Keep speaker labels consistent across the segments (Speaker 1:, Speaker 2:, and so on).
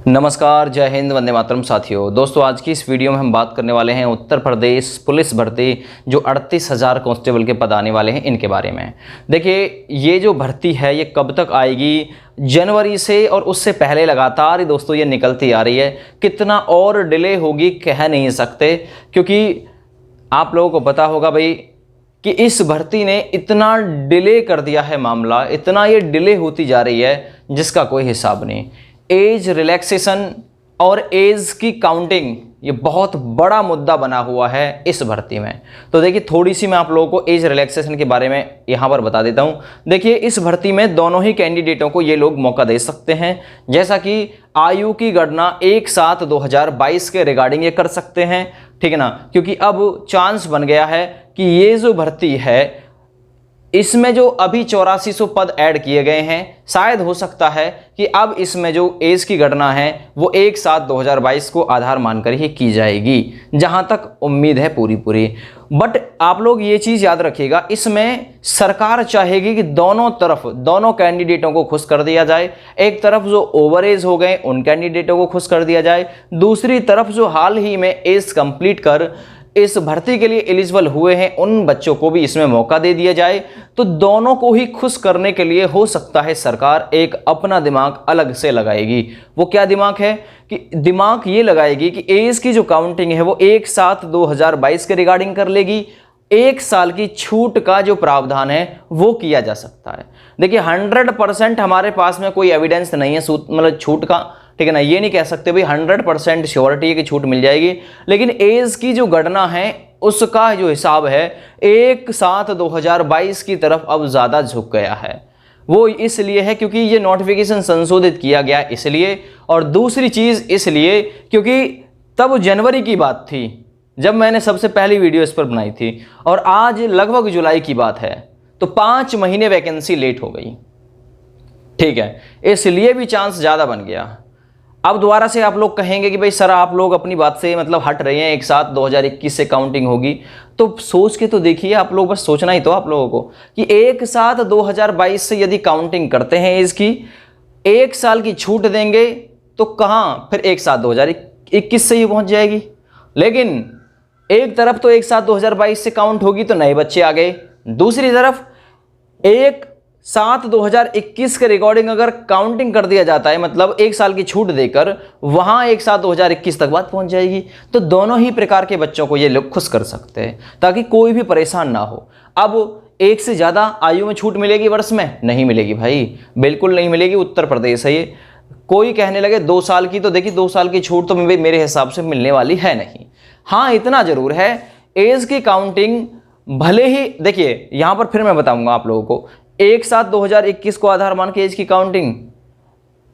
Speaker 1: नमस्कार, जय हिंद, वंदे मातरम। साथियों, दोस्तों, आज की इस वीडियो में हम बात करने वाले हैं उत्तर प्रदेश पुलिस भर्ती जो 38,000 कांस्टेबल के पद आने वाले हैं इनके बारे में। देखिए, ये जो भर्ती है ये कब तक आएगी? जनवरी से, और उससे पहले लगातार ही दोस्तों ये निकलती आ रही है। कितना और डिले होगी कह नहीं सकते, क्योंकि आप लोगों को पता होगा भाई कि इस भर्ती ने इतना डिले कर दिया है मामला, इतना ये डिले होती जा रही है जिसका कोई हिसाब नहीं। एज रिलैक्सेशन और एज की काउंटिंग ये बहुत बड़ा मुद्दा बना हुआ है इस भर्ती में। तो देखिए, थोड़ी सी मैं आप लोगों को एज रिलैक्सेशन के बारे में यहाँ पर बता देता हूँ। देखिए, इस भर्ती में दोनों ही कैंडिडेटों को ये लोग मौका दे सकते हैं। जैसा कि आयु की गणना 1/7/2022 के रिगार्डिंग ये कर सकते हैं, ठीक है ना, क्योंकि अब चांस बन गया है कि ये जो भर्ती है इसमें जो अभी 8400 पद ऐड किए गए हैं, शायद हो सकता है कि अब इसमें जो एज की गणना है वो 1/7/2022 को आधार मानकर ही की जाएगी, जहां तक उम्मीद है पूरी। बट आप लोग ये चीज़ याद रखिएगा, इसमें सरकार चाहेगी कि दोनों तरफ, दोनों कैंडिडेटों को खुश कर दिया जाए। एक तरफ जो ओवर एज हो गए उन कैंडिडेटों को खुश कर दिया जाए, दूसरी तरफ जो हाल ही में एज कंप्लीट कर इस भर्ती के लिए एलिजिबल हुए हैं उन बच्चों को भी इसमें मौका दे दिया जाए। तो दोनों को ही खुश करने के लिए हो सकता है सरकार एक अपना दिमाग अलग से लगाएगी। वो क्या दिमाग है कि दिमाग ये लगाएगी कि एज की जो काउंटिंग है वो 1/7/2022 के रिगार्डिंग कर लेगी। 1 साल की छूट का जो प्रावधान है वो किया जा सकता है। देखिए, 100% हमारे पास में कोई एविडेंस नहीं है मतलब छूट का, ठीक है ना। ये नहीं कह सकते भाई 100% श्योरिटी की छूट मिल जाएगी, लेकिन एज की जो गणना है उसका जो हिसाब है 1/7/2022 की तरफ अब ज़्यादा झुक गया है। वो इसलिए है क्योंकि ये नोटिफिकेशन संशोधित किया गया इसलिए, और दूसरी चीज़ इसलिए क्योंकि तब जनवरी की बात थी जब मैंने सबसे पहली वीडियो इस पर बनाई थी, और आज लगभग जुलाई की बात है, तो 5 महीने वैकेंसी लेट हो गई, ठीक है। इसलिए भी चांस ज़्यादा बन गया। अब दोबारा से आप लोग कहेंगे कि भाई सर आप लोग अपनी बात से मतलब हट रहे हैं, 1/7/2021 से काउंटिंग होगी। तो सोच के तो देखिए, आप लोग बस सोचना ही तो आप लोगों को कि 1/7/2022 से यदि काउंटिंग करते हैं इसकी, 1 साल की छूट देंगे तो कहाँ फिर 1/7/2021 से ही पहुंच जाएगी। लेकिन एक तरफ तो 1/7/2022 से काउंट होगी तो नए बच्चे आ गए, दूसरी तरफ 1/7/2021 के रिकॉर्डिंग अगर काउंटिंग कर दिया जाता है, मतलब 1 साल की छूट देकर वहां 1/7/2021 तक बात पहुंच जाएगी। तो दोनों ही प्रकार के बच्चों को ये लोग खुश कर सकते हैं ताकि कोई भी परेशान ना हो। अब एक से ज़्यादा आयु में छूट मिलेगी वर्ष में? नहीं मिलेगी भाई, बिल्कुल नहीं मिलेगी। उत्तर प्रदेश है ये। कोई कहने लगे 2 साल की, तो देखिए 2 साल की छूट तो मेरे हिसाब से मिलने वाली है नहीं। हाँ, इतना जरूर है, एज की काउंटिंग भले ही, देखिए यहां पर फिर मैं बताऊंगा आप लोगों को, 1/7/2021 को आधार मान के एज की काउंटिंग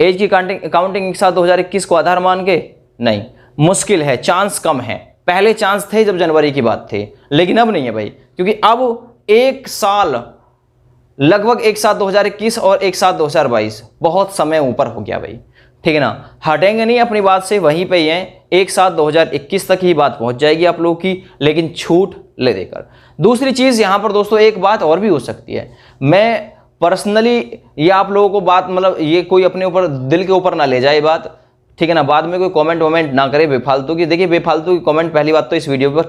Speaker 1: 1/7/2021 को आधार मान के नहीं, मुश्किल है, चांस कम है। पहले चांस थे जब जनवरी की बात थी, लेकिन अब नहीं है भाई, क्योंकि अब 1 साल, लगभग 1/7/2021 और 1/7/2022 बहुत समय ऊपर हो गया भाई, ठीक है ना। हटेंगे नहीं अपनी बात से, वहीं पे ही हैं। 1/7/2021 तक ही बात पहुंच जाएगी आप लोगों की, लेकिन छूट ले देकर। दूसरी चीज़ यहाँ पर दोस्तों एक बात और भी हो सकती है। मैं पर्सनली ये आप लोगों को बात, मतलब ये कोई अपने ऊपर दिल के ऊपर ना ले जाए बात, ठीक है ना। बाद में कोई कमेंट वमेंट ना करे बेफालतू की। देखिए, बेफालतू की कमेंट पहली बात तो इस वीडियो पर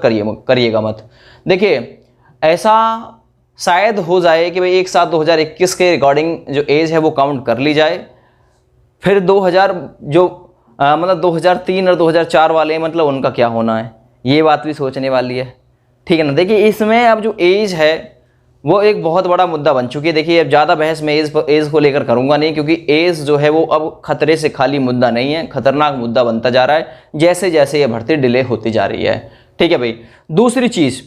Speaker 1: करिएगा मत। देखिए, ऐसा शायद हो जाए कि भाई 1/7/2021 के रिकॉर्डिंग जो एज है वो काउंट कर ली जाए, फिर 2000 जो मतलब 2003 और 2004 वाले, मतलब उनका क्या होना है, ये बात भी सोचने वाली है, ठीक है ना। देखिए, इसमें अब जो एज है वो एक बहुत बड़ा मुद्दा बन चुकी है। देखिए, अब ज़्यादा बहस मैं एज को लेकर करूँगा नहीं, क्योंकि एज जो है वो अब खतरे से खाली मुद्दा नहीं है, खतरनाक मुद्दा बनता जा रहा है जैसे जैसे ये भर्ती डिले होती जा रही है, ठीक है भाई। दूसरी चीज़,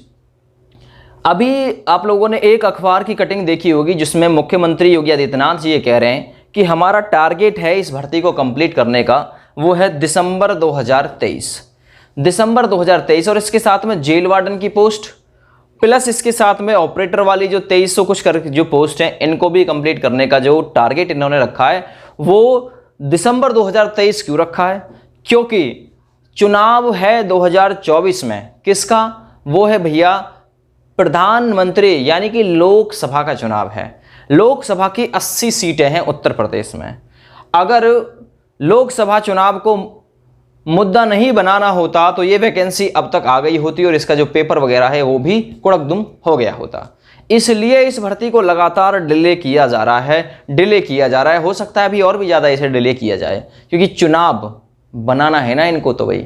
Speaker 1: अभी आप लोगों ने एक अखबार की कटिंग देखी होगी जिसमें मुख्यमंत्री योगी आदित्यनाथ जी ये कह रहे हैं कि हमारा टारगेट है इस भर्ती को कंप्लीट करने का, वो है दिसंबर 2023, और इसके साथ में जेल वार्डन की पोस्ट प्लस इसके साथ में ऑपरेटर वाली जो 2300 कुछ कर जो पोस्ट हैं, इनको भी कंप्लीट करने का जो टारगेट इन्होंने रखा है वो दिसंबर 2023 क्यों रखा है? क्योंकि चुनाव है 2024 में। किसका? वो है भैया प्रधानमंत्री, यानी कि लोकसभा का चुनाव है। लोकसभा की 80 सीटें हैं उत्तर प्रदेश में। अगर लोकसभा चुनाव को मुद्दा नहीं बनाना होता तो ये वैकेंसी अब तक आ गई होती और इसका जो पेपर वगैरह है वो भी कुड़कदुम हो गया होता। इसलिए इस भर्ती को लगातार डिले किया जा रहा है, हो सकता है अभी और भी ज़्यादा इसे डिले किया जाए, क्योंकि चुनाव बनाना है ना इनको। तो भाई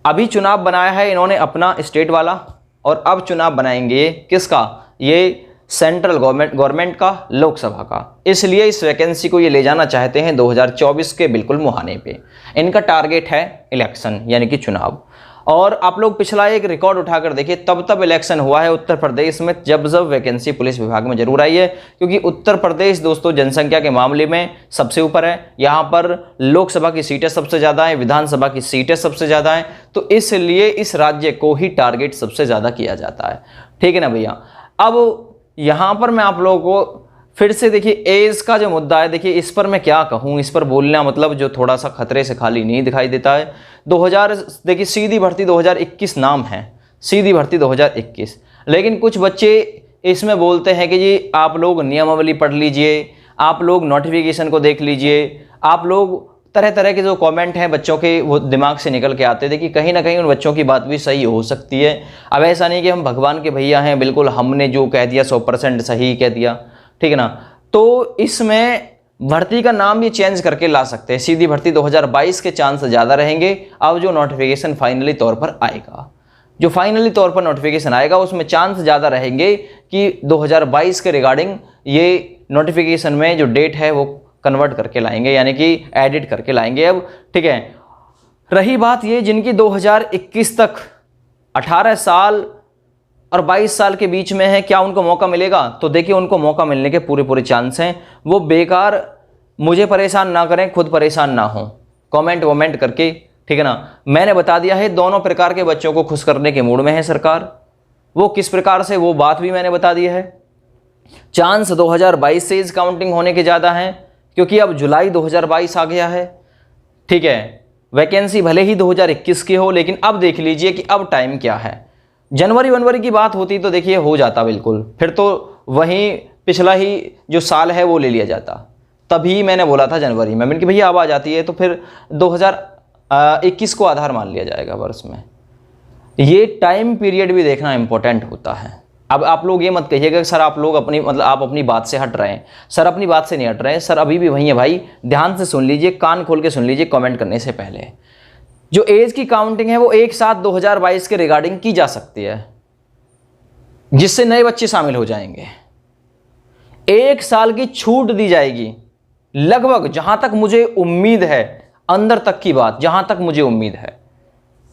Speaker 1: अभी चुनाव बनाया है इन्होंने अपना स्टेट वाला, और अब चुनाव बनाएंगे किसका, ये सेंट्रल गवर्नमेंट का, लोकसभा का। इसलिए इस वैकेंसी को ये ले जाना चाहते हैं 2024 के बिल्कुल मुहाने पे। इनका टारगेट है इलेक्शन यानी कि चुनाव। और आप लोग पिछला एक रिकॉर्ड उठाकर देखिए, तब इलेक्शन हुआ है उत्तर प्रदेश में जब वैकेंसी पुलिस विभाग में जरूर आई है, क्योंकि उत्तर प्रदेश दोस्तों जनसंख्या के मामले में सबसे ऊपर है। यहाँ पर लोकसभा की सीटें सबसे ज़्यादा हैं, विधानसभा की सीटें सबसे ज़्यादा हैं, तो इसलिए इस राज्य को ही टारगेट सबसे ज़्यादा किया जाता है। ठीक है ना भैया। अब यहाँ पर मैं आप लोगों को फिर से देखिए एज का जो मुद्दा है, देखिए इस पर मैं क्या कहूँ, इस पर बोलना मतलब जो थोड़ा सा खतरे से खाली नहीं दिखाई देता है। 2000 देखिए सीधी भर्ती 2021 नाम है, सीधी भर्ती 2021, लेकिन कुछ बच्चे इसमें बोलते हैं कि जी आप लोग नियमावली पढ़ लीजिए, आप लोग नोटिफिकेशन को देख लीजिए, आप लोग तरह तरह के जो कमेंट हैं बच्चों के वो दिमाग से निकल के आते थे कि कहीं ना कहीं उन बच्चों की बात भी सही हो सकती है। अब ऐसा नहीं कि हम भगवान के भैया हैं, बिल्कुल हमने जो कह दिया 100% सही कह दिया, ठीक है ना। तो इसमें भर्ती का नाम ये चेंज करके ला सकते हैं, सीधी भर्ती 2022 के चांस ज़्यादा रहेंगे। अब जो नोटिफिकेशन फाइनली तौर पर आएगा, जो फाइनली तौर पर नोटिफिकेशन आएगा उसमें चांस ज़्यादा रहेंगे कि 2022 के रिगार्डिंग ये नोटिफिकेशन में जो डेट है वो कन्वर्ट करके लाएंगे, यानी कि एडिट करके लाएंगे। अब ठीक है, रही बात ये जिनकी 2021 तक 18 साल और 22 साल के बीच में है, क्या उनको मौका मिलेगा? तो देखिए उनको मौका मिलने के पूरे चांस हैं। वो बेकार मुझे परेशान ना करें, खुद परेशान ना हो कमेंट वमेंट करके, ठीक है ना। मैंने बता दिया है दोनों प्रकार के बच्चों को खुश करने के मूड में है सरकार, वो किस प्रकार से वो बात भी मैंने बता दी है। चांस 2022 से इस काउंटिंग होने के ज़्यादा हैं, क्योंकि अब जुलाई 2022 आ गया है, ठीक है। वैकेंसी भले ही 2021 की हो, लेकिन अब देख लीजिए कि अब टाइम क्या है। जनवरी की बात होती तो देखिए हो जाता बिल्कुल, फिर तो वहीं पिछला ही जो साल है वो ले लिया जाता। तभी मैंने बोला था जनवरी में, मैंने कि भैया अब आ जाती है तो फिर 2021 को आधार मान लिया जाएगा वर्ष में। ये टाइम पीरियड भी देखना इंपॉर्टेंट होता है। अब आप लोग ये मत कहिएगा कि सर आप लोग अपनी आप अपनी बात से हट रहे हैं। सर अपनी बात से नहीं हट रहे हैं, सर अभी भी वही है भाई। ध्यान से सुन लीजिए, कान खोल के सुन लीजिए कमेंट करने से पहले। जो एज की काउंटिंग है वो 1/7/2022 के रिगार्डिंग की जा सकती है, जिससे नए बच्चे शामिल हो जाएंगे। 1 साल की छूट दी जाएगी लगभग, जहां तक मुझे उम्मीद है, अंदर तक की बात, जहां तक मुझे उम्मीद है,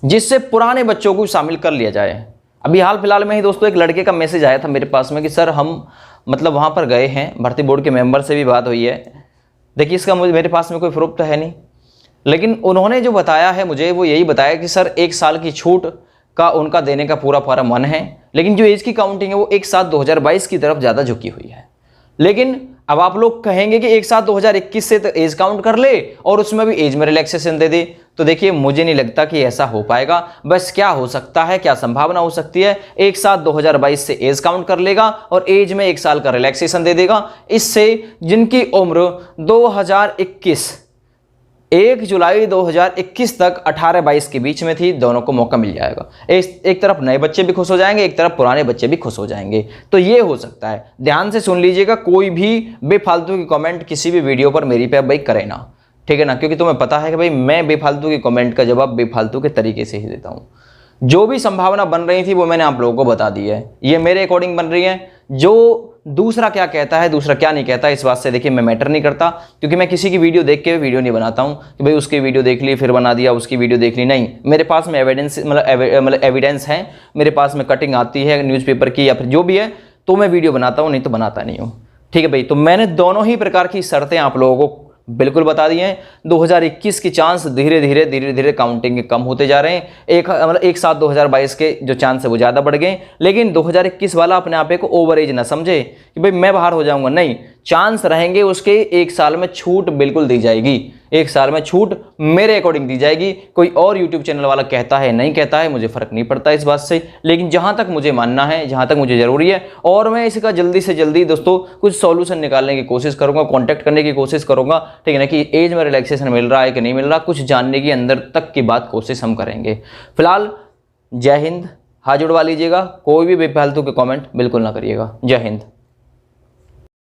Speaker 1: जिससे पुराने बच्चों को शामिल कर लिया जाए। अभी हाल फिलहाल में ही दोस्तों एक लड़के का मैसेज आया था मेरे पास में कि सर हम मतलब वहाँ पर गए हैं, भर्ती बोर्ड के मेंबर से भी बात हुई है। देखिए इसका मेरे पास में कोई प्रूफ तो है नहीं, लेकिन उन्होंने जो बताया है मुझे वो यही बताया कि सर 1 साल की छूट का उनका देने का पूरा मन है, लेकिन जो एज की काउंटिंग है वो 1/7/2022 की तरफ ज़्यादा झुकी हुई है। लेकिन अब आप लोग कहेंगे कि 1/7/2021 से तो एज काउंट कर ले और उसमें भी एज में रिलैक्सेशन दे दे, तो देखिए मुझे नहीं लगता कि ऐसा हो पाएगा। बस क्या हो सकता है, क्या संभावना हो सकती है, 1/7/2022 से एज काउंट कर लेगा और एज में 1 साल का रिलैक्सेशन दे देगा। इससे जिनकी उम्र 1 जुलाई 2021 तक 18-22 के बीच में थी, दोनों को मौका मिल जाएगा। एक तरफ नए बच्चे भी खुश हो जाएंगे, एक तरफ पुराने बच्चे भी खुश हो जाएंगे। तो ये हो सकता है, ध्यान से सुन लीजिएगा। कोई भी बेफालतू की कमेंट किसी भी वीडियो पर मेरी पे भाई करे ना, ठीक है ना, क्योंकि तुम्हें पता है कि भाई मैं बेफालतू की कमेंट का जवाब बेफालतू के तरीके से ही देता हूँ। जो भी संभावना बन रही थी वो मैंने आप लोगों को बता दी है, ये मेरे अकॉर्डिंग बन रही है। जो दूसरा क्या कहता है, दूसरा क्या नहीं कहता, इस बात से देखिए मैं मैटर नहीं करता, क्योंकि मैं किसी की वीडियो देख के वीडियो नहीं बनाता हूँ कि भाई उसकी वीडियो देख ली फिर बना दिया, उसकी वीडियो देख ली। नहीं, मेरे पास में एविडेंस है, मेरे पास में कटिंग आती है न्यूज़पेपर की या फिर जो भी है, तो मैं वीडियो बनाता हूँ, नहीं तो बनाता नहीं हूँ, ठीक है भाई। तो मैंने दोनों ही प्रकार की शर्तें आप लोगों को बिल्कुल बता दी हैं। 2021 की चांस धीरे धीरे काउंटिंग के कम होते जा रहे हैं। 1/7/2022 के जो चांस है वो ज़्यादा बढ़ गए, लेकिन 2021 वाला अपने आप को ओवर एज ना समझे कि भाई मैं बाहर हो जाऊंगा। नहीं, चांस रहेंगे उसके 1 साल में छूट बिल्कुल दी जाएगी। 1 साल में छूट मेरे अकॉर्डिंग दी जाएगी। कोई और यूट्यूब चैनल वाला कहता है नहीं कहता है, मुझे फ़र्क नहीं पड़ता इस बात से, लेकिन जहाँ तक मुझे मानना है, जहाँ तक मुझे ज़रूरी है, और मैं इसका जल्दी से जल्दी दोस्तों कुछ सॉल्यूशन निकालने की कोशिश करूँगा, कॉन्टैक्ट करने की कोशिश करूँगा, ठीक है ना, कि एज में रिलैक्सेशन मिल रहा है कि नहीं मिल रहा, कुछ जानने की अंदर तक की बात कोशिश हम करेंगे। फिलहाल जय हिंद, हाथ जुड़वा लीजिएगा, कोई भी बेफालतू के कमेंट बिल्कुल ना करिएगा। जय हिंद।